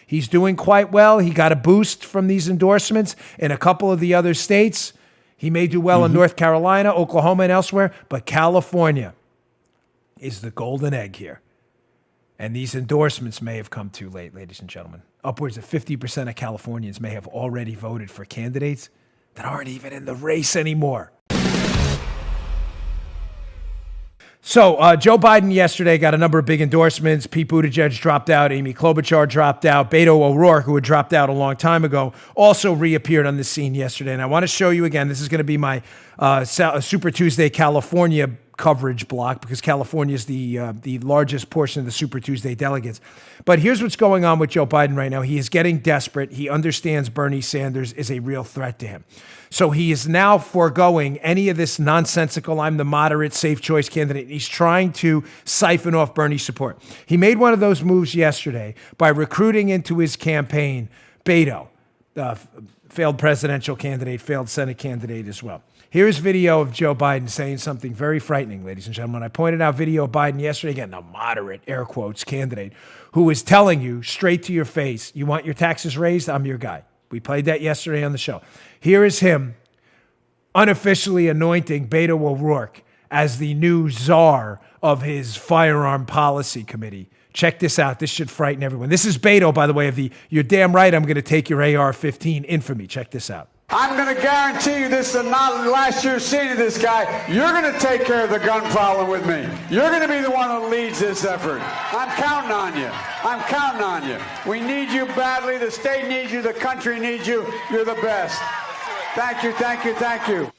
He's doing quite well. He got a boost from these endorsements in a couple of the other states. He may do well in North Carolina, Oklahoma, and elsewhere, but California is the golden egg here. And these endorsements may have come too late, ladies and gentlemen. Upwards of 50% of Californians may have already voted for candidates that aren't even in the race anymore. So Joe Biden yesterday got a number of big endorsements. Pete Buttigieg dropped out. Amy Klobuchar dropped out. Beto O'Rourke, who had dropped out a long time ago, also reappeared on the scene yesterday. And I want to show you again, this is going to be my Super Tuesday California coverage block because California is the largest portion of the Super Tuesday delegates. But here's what's going on with Joe Biden right now. He is getting desperate. He understands Bernie Sanders is a real threat to him. So he is now foregoing any of this nonsensical, I'm the moderate, safe choice candidate. He's trying to siphon off Bernie's support. He made one of those moves yesterday by recruiting into his campaign Beto, failed presidential candidate, failed Senate candidate as well. Here's video of Joe Biden saying something very frightening, ladies and gentlemen. I pointed out video of Biden yesterday, again, a moderate, air quotes, candidate, who is telling you straight to your face, you want your taxes raised? I'm your guy. We played that yesterday on the show. Here is him unofficially anointing Beto O'Rourke as the new czar of his firearm policy committee. Check this out. This should frighten everyone. This is Beto, by the way, of the "you're damn right I'm going to take your AR-15" infamy. Check this out. I'm going to guarantee you this is not last year's scene of this guy. You're going to take care of the gun problem with me. You're going to be the one that leads this effort. I'm counting on you. I'm counting on you. We need you badly. The state needs you. The country needs you. You're the best. Thank you, thank you, thank you.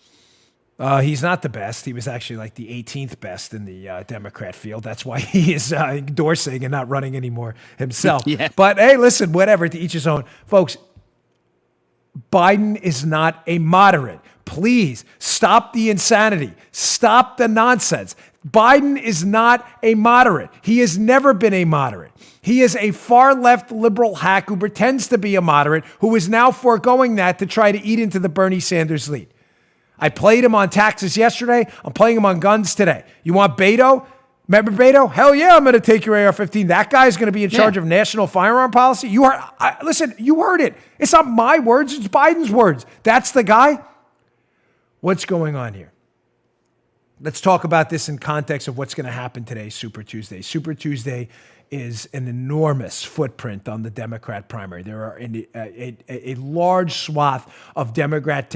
He's not the best. He was actually like the 18th best in the Democrat field. That's why he is endorsing and not running anymore himself. Yeah. But hey, listen, whatever, to each his own. Folks, Biden is not a moderate. Please stop the insanity. Stop the nonsense. Biden is not a moderate. He has never been a moderate. He is a far left liberal hack who pretends to be a moderate, who is now foregoing that to try to eat into the Bernie Sanders lead. I played him on taxes yesterday. I'm playing him on guns today. You want Beto? Remember Beto? Hell yeah, I'm going to take your AR-15. That guy's going to be in charge of national firearm policy. Listen, you heard it. It's not my words. It's Biden's words. That's the guy. What's going on here? Let's talk about this in context of what's going to happen today, Super Tuesday. Super Tuesday is an enormous footprint on the Democrat primary. There are a large swath of Democrat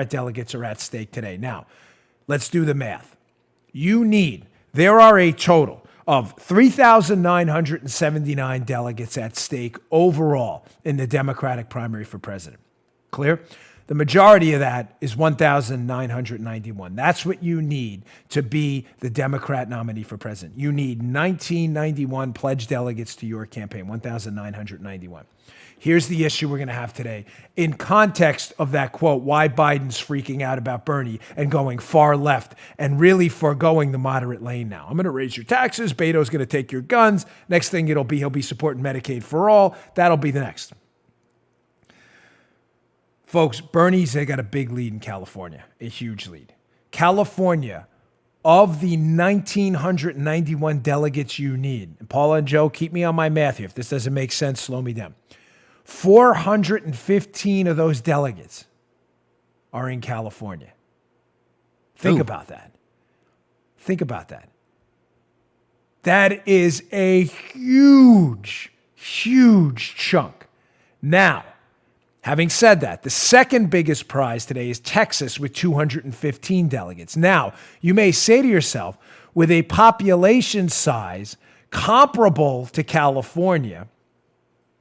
delegates are at stake today. Now, let's do the math. There are a total of 3,979 delegates at stake overall in the Democratic primary for president. Clear? The majority of that is 1,991. That's what you need to be the Democrat nominee for president. You need 1,991 pledged delegates to your campaign, 1,991. Here's the issue we're going to have today. In context of that quote, why Biden's freaking out about Bernie and going far left and really foregoing the moderate lane now. I'm going to raise your taxes. Beto's going to take your guns. Next thing he'll be supporting Medicaid for all. That'll be the next. Folks, Bernie's got a big lead in California, a huge lead. California, of the 1,991 delegates you need, and Paula and Joe, keep me on my math here. If this doesn't make sense, slow me down. 415 of those delegates are in California. Think about that. Think about that. That is a huge, huge chunk. Now, having said that, the second biggest prize today is Texas with 215 delegates. Now, you may say to yourself, with a population size comparable to California,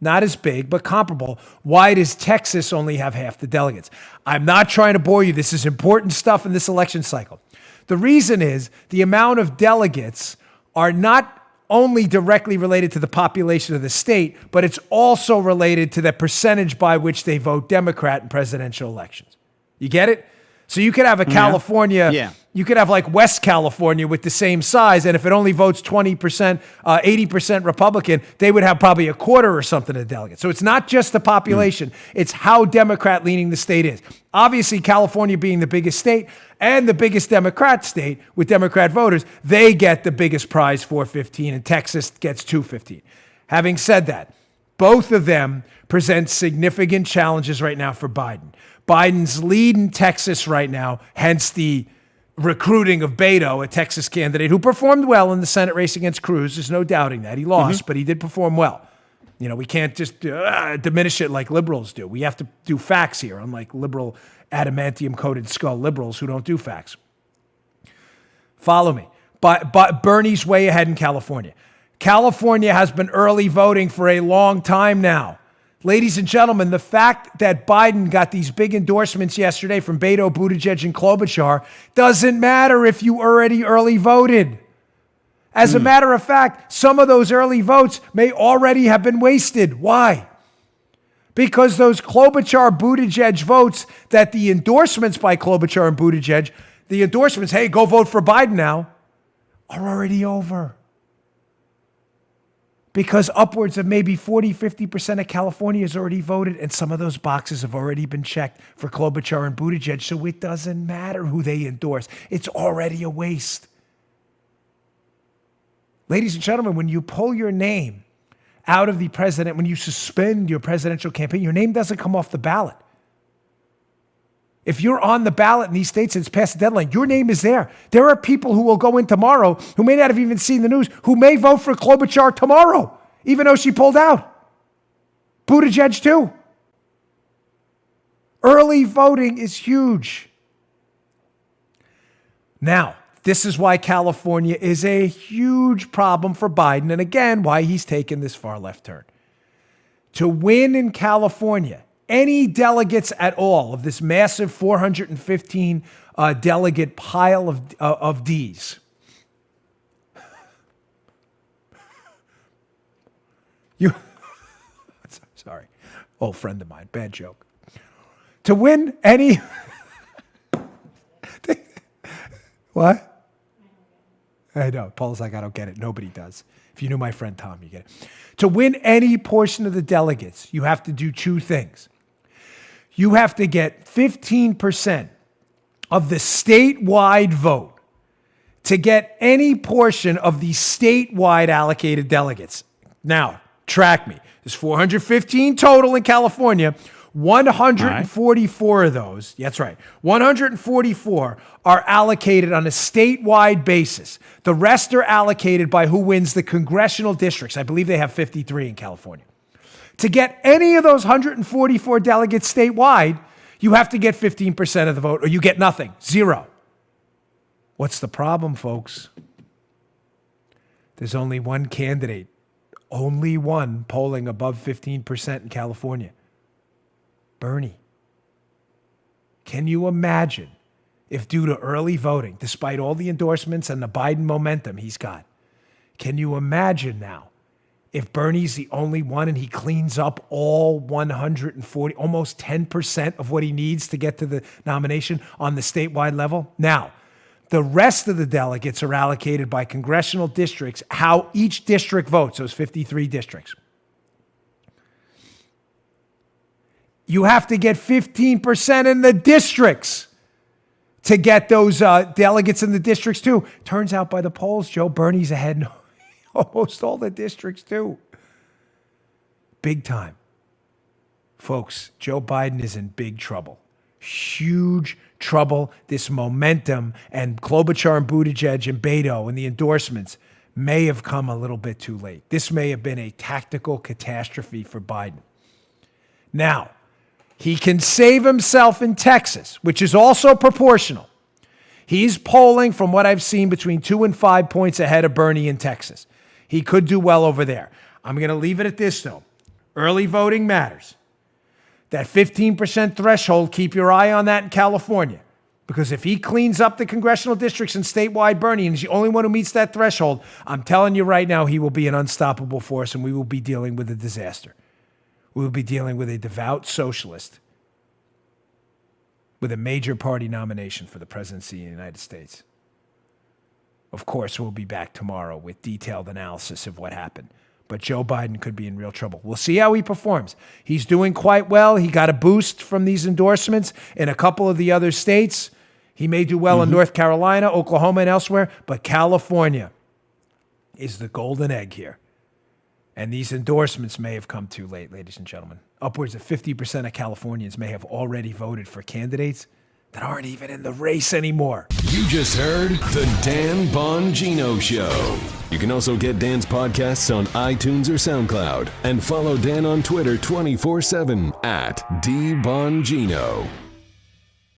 not as big, but comparable, why does Texas only have half the delegates? I'm not trying to bore you. This is important stuff in this election cycle. The reason is the amount of delegates are not only directly related to the population of the state, but it's also related to the percentage by which they vote Democrat in presidential elections. You get it? So you could have a California, you could have like West California with the same size, and if it only votes 20%, 80% Republican, they would have probably a quarter or something of delegates. So it's not just the population, it's how Democrat leaning the state is. Obviously, California being the biggest state and the biggest Democrat state with Democrat voters, they get the biggest prize, 415, and Texas gets 215. Having said that, Both of them present significant challenges right now for Biden. Biden's lead in Texas right now, hence the recruiting of Beto, a Texas candidate who performed well in the Senate race against Cruz. There's no doubting that. He lost, but he did perform well. You know, we can't just diminish it like liberals do. We have to do facts here, unlike liberal adamantium-coated skull liberals who don't do facts. Follow me. But Bernie's way ahead in California. California has been early voting for a long time now. Ladies and gentlemen, the fact that Biden got these big endorsements yesterday from Beto, Buttigieg, and Klobuchar doesn't matter if you already early voted. As a matter of fact, some of those early votes may already have been wasted. Why? Because those Klobuchar, Buttigieg votes that the endorsements by Klobuchar and Buttigieg, the endorsements, hey, go vote for Biden now, are already over. Because upwards of maybe 40, 50% of California has already voted, and some of those boxes have already been checked for Klobuchar and Buttigieg, so it doesn't matter who they endorse. It's already a waste. Ladies and gentlemen, when you pull your name out of the president, when you suspend your presidential campaign, your name doesn't come off the ballot. If you're on the ballot in these states and it's past the deadline, your name is there. There are people who will go in tomorrow who may not have even seen the news, who may vote for Klobuchar tomorrow, even though she pulled out. Buttigieg too. Early voting is huge. Now, this is why California is a huge problem for Biden, and again, why he's taken this far left turn. To win in California, any delegates at all of this massive 415 delegate pile of Ds. Sorry, old friend of mine, bad joke. To win any, what? I know, Paul's like, I don't get it. Nobody does. If you knew my friend Tom, you get it. To win any portion of the delegates, you have to do two things. You have to get 15% of the statewide vote to get any portion of the statewide allocated delegates. Now, track me. There's 415 total in California. 144 of those, that's right, 144 are allocated on a statewide basis. The rest are allocated by who wins the congressional districts. I believe they have 53 in California. To get any of those 144 delegates statewide, you have to get 15% of the vote, or you get nothing, zero. What's the problem, folks? There's only one candidate, only one polling above 15% in California. Bernie. Can you imagine if, due to early voting, despite all the endorsements and the Biden momentum he's got, can you imagine now if Bernie's the only one and he cleans up all 140, almost 10% of what he needs to get to the nomination on the statewide level? Now, the rest of the delegates are allocated by congressional districts, how each district votes, those 53 districts. You have to get 15% in the districts to get those delegates in the districts too. Turns out by the polls, Joe, Bernie's ahead in almost all the districts too. Big time. Folks, Joe Biden is in big trouble. Huge trouble. This momentum and Klobuchar and Buttigieg and Beto and the endorsements may have come a little bit too late. This may have been a tactical catastrophe for Biden. Now, he can save himself in Texas, which is also proportional. He's polling, from what I've seen, between 2 and 5 points ahead of Bernie in Texas. He could do well over there. I'm going to leave it at this, though. Early voting matters. That 15% threshold, keep your eye on that in California. Because if he cleans up the congressional districts and statewide Bernie, and he's the only one who meets that threshold, I'm telling you right now, he will be an unstoppable force, and we will be dealing with a disaster. We will be dealing with a devout socialist with a major party nomination for the presidency of the United States. Of course, we'll be back tomorrow with detailed analysis of what happened. But Joe Biden could be in real trouble. We'll see how he performs. He's doing quite well. He got a boost from these endorsements in a couple of the other states. He may do well in North Carolina, Oklahoma, and elsewhere. But California is the golden egg here. And these endorsements may have come too late, ladies and gentlemen. Upwards of 50% of Californians may have already voted for candidates that aren't even in the race anymore. You just heard The Dan Bongino Show. You can also get Dan's podcasts on iTunes or SoundCloud. And follow Dan on Twitter 24/7 at DBongino.